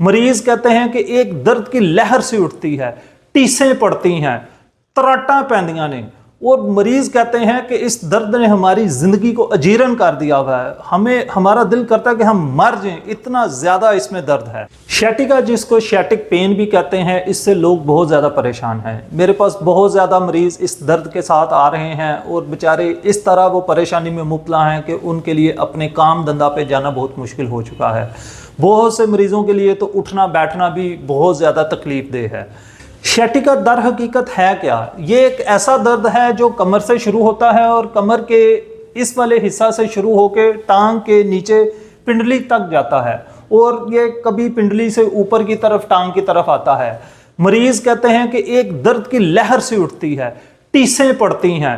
मरीज कहते हैं कि एक दर्द की लहर सी उठती है, टीसें पड़ती हैं, तराटा पैंदियां ने, और मरीज कहते हैं कि इस दर्द ने हमारी जिंदगी को अजीरन कर दिया हुआ है, हमारा दिल करता है कि हम मर जाएं, इतना ज्यादा इसमें दर्द है। शैटिका, जिसको शैटिक पेन भी कहते हैं, इससे लोग बहुत ज्यादा परेशान हैं। मेरे पास बहुत ज्यादा मरीज इस दर्द के साथ आ रहे हैं और बेचारे इस तरह वो परेशानी में मुब्तला हैं कि उनके लिए अपने काम धंधा पे जाना बहुत मुश्किल हो चुका है। बहुत से मरीजों के लिए तो उठना बैठना भी बहुत ज्यादा तकलीफ देह है। शैटिका दर हकीकत है क्या? ये एक ऐसा दर्द है जो कमर से शुरू होता है और कमर के इस वाले हिस्सा से शुरू होकर टांग के नीचे पिंडली तक जाता है और ये कभी पिंडली से ऊपर की तरफ टांग की तरफ आता है। मरीज कहते हैं कि एक दर्द की लहर सी उठती है, टीसें पड़ती हैं,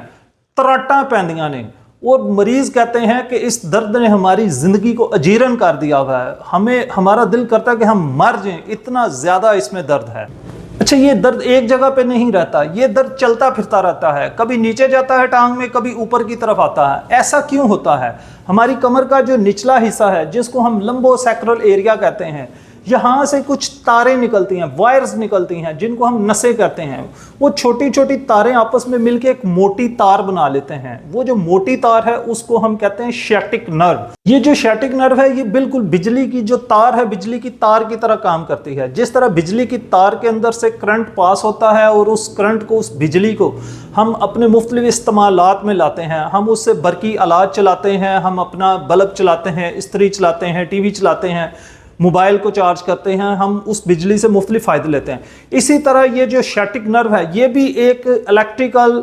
तराटा पैंदियां ने, और मरीज कहते हैं कि इस दर्द ने हमारी जिंदगी को अजीरन कर दिया हुआ है, हमारा दिल करता है कि हम मर जाएं, इतना ज्यादा इसमें दर्द है। अच्छा, ये दर्द एक जगह पे नहीं रहता, ये दर्द चलता फिरता रहता है, कभी नीचे जाता है टांग में, कभी ऊपर की तरफ आता है। ऐसा क्यों होता है? हमारी कमर का जो निचला हिस्सा है, जिसको हम लंबोसैक्रल एरिया कहते हैं, यहाँ से कुछ तारें निकलती हैं, वायर्स निकलती हैं, जिनको हम नसें कहते हैं। वो छोटी छोटी तारें आपस में मिलकर एक मोटी तार बना लेते हैं। वो जो मोटी तार है उसको हम कहते हैं शैटिक नर्व। ये जो शैटिक नर्व है, ये बिल्कुल बिजली की जो तार है, बिजली की तार की तरह काम करती है। जिस तरह बिजली की तार के अंदर से करंट पास होता है और उस करंट को, उस बिजली को हम अपने मुख्तलिफ इस्तेमालात में लाते हैं। हम उससे बरकी आलात चलाते हैं, हम अपना बल्ब चलाते हैं, इस्त्री चलाते हैं, टीवी चलाते हैं, मोबाइल को चार्ज करते हैं, हम उस बिजली से मुख्तलिफ फ़ायदे लेते हैं। इसी तरह ये जो शैटिक नर्व है, ये भी एक इलेक्ट्रिकल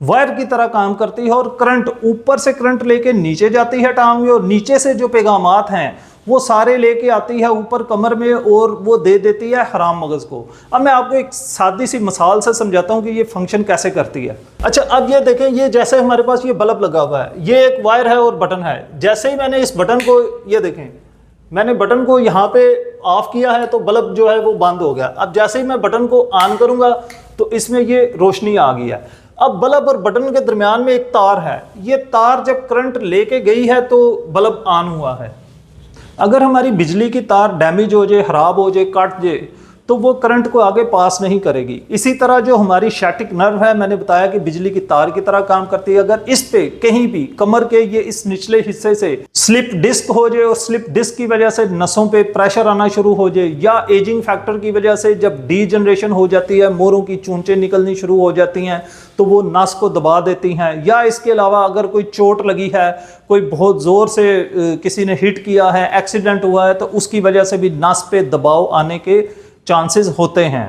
वायर की तरह काम करती है और करंट, ऊपर से करंट लेके नीचे जाती है टांग में, और नीचे से जो पैगामात हैं वो सारे लेके आती है ऊपर कमर में और वो दे देती है हराम मगज़ को। अब मैं आपको एक सादी सी मिसाल से समझाता हूँ कि ये फंक्शन कैसे करती है। अच्छा, अब ये देखें, ये जैसे हमारे पास ये बल्ब लगा हुआ है, ये एक वायर है और बटन है। जैसे ही मैंने इस बटन को, ये देखें, मैंने बटन को यहाँ पे ऑफ किया है तो बल्ब जो है वो बंद हो गया। अब जैसे ही मैं बटन को ऑन करूंगा तो इसमें ये रोशनी आ गई है। अब बल्ब और बटन के दरमियान में एक तार है, ये तार जब करंट लेके गई है तो बल्ब ऑन हुआ है। अगर हमारी बिजली की तार डैमेज हो जाए, खराब हो जाए, कट जाए, तो वो करंट को आगे पास नहीं करेगी। इसी तरह जो हमारी शैटिक नर्व है, मैंने बताया कि बिजली की तार की तरह काम करती है। अगर इस पे कहीं भी कमर के ये इस निचले हिस्से से स्लिप डिस्क हो जाए और स्लिप डिस्क की वजह से नसों पे प्रेशर आना शुरू हो जाए, या एजिंग फैक्टर की वजह से जब डीजनरेशन हो जाती है, मोरों की चूंचें निकलनी शुरू हो जाती हैं, तो वो नस को दबा देती हैं। या इसके अलावा अगर कोई चोट लगी है, कोई बहुत ज़ोर से किसी ने हिट किया है, एक्सीडेंट हुआ है, तो उसकी वजह से भी नस पे दबाव आने के चांसेस होते हैं।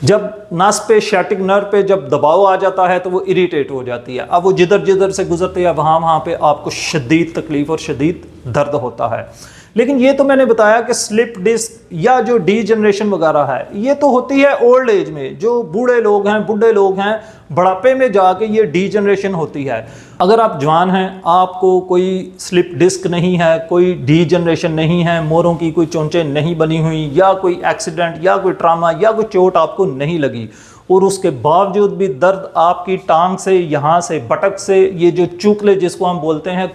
जब नस पे, शैटिक नर्व पे जब दबाव आ जाता है तो वो इरिटेट हो जाती है। अब वो जिधर जिधर से गुजरते हैं वहाँ पे आपको शदीद तकलीफ और शदीद दर्द होता है। लेकिन ये तो मैंने बताया कि स्लिप डिस्क या जो डीजनरेशन वगैरह है, ये तो होती है ओल्ड एज में। जो बूढ़े लोग हैं, बुढ़े लोग हैं, बुढ़ापे में जाके ये डीजनरेशन होती है। अगर आप जवान हैं, आपको कोई स्लिप डिस्क नहीं है, कोई डीजनरेशन नहीं है, मोरों की कोई चोंचें नहीं बनी हुई, या कोई एक्सीडेंट या कोई ट्रामा या कोई चोट आपको नहीं लगी, और उसके बावजूद भी दर्द आपकी टांग से, यहाँ से, बटक से, ये जो चूकले जिसको हम बोलते हैं,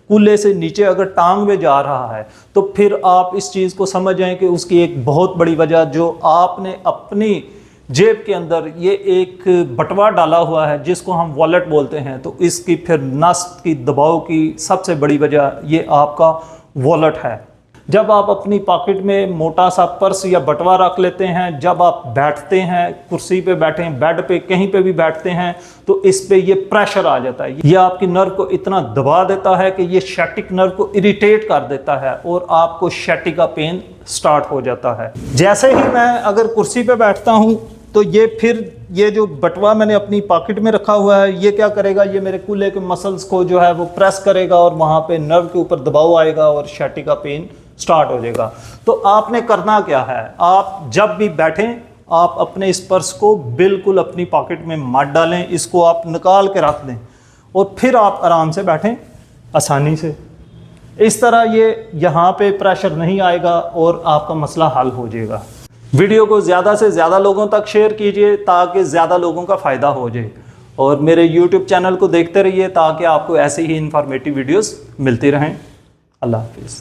कूले से नीचे अगर टांग में जा रहा है, तो फिर आप इस चीज़ को समझ जाएं कि उसकी एक बहुत बड़ी वजह, जो आपने अपनी जेब के अंदर ये एक बटवा डाला हुआ है जिसको हम वॉलेट बोलते हैं, तो इसकी फिर नस की दबाव की सबसे बड़ी वजह ये आपका वॉलेट है। जब आप अपनी पॉकेट में मोटा सा पर्स या बटवा रख लेते हैं, जब आप बैठते हैं, कुर्सी पे बैठे हैं, बेड पे, कहीं पे भी बैठते हैं, तो इस पे ये प्रेशर आ जाता है। ये आपकी नर्व को इतना दबा देता है कि ये शैटिक नर्व को इरिटेट कर देता है और आपको शैटिका पेन स्टार्ट हो जाता है। जैसे ही मैं अगर कुर्सी पे बैठता हूँ तो ये जो बटवा मैंने अपनी पॉकेट में रखा हुआ है, ये क्या करेगा, ये मेरे कूल्हे के मसल्स को जो है वो प्रेस करेगा और वहाँ पे नर्व के ऊपर दबाव आएगा और शैटिका पेन स्टार्ट हो जाएगा। तो आपने करना क्या है, आप जब भी बैठें, आप अपने इस पर्स को बिल्कुल अपनी पॉकेट में मत डालें, इसको आप निकाल के रख दें और फिर आप आराम से बैठें आसानी से। इस तरह ये यहाँ पे प्रेशर नहीं आएगा और आपका मसला हल हो जाएगा। वीडियो को ज़्यादा से ज़्यादा लोगों तक शेयर कीजिए ताकि ज़्यादा लोगों का फ़ायदा हो जाए, और मेरे YouTube चैनल को देखते रहिए ताकि आपको ऐसी ही इंफॉर्मेटिव वीडियोस मिलती रहें। अल्लाह हाफिज़।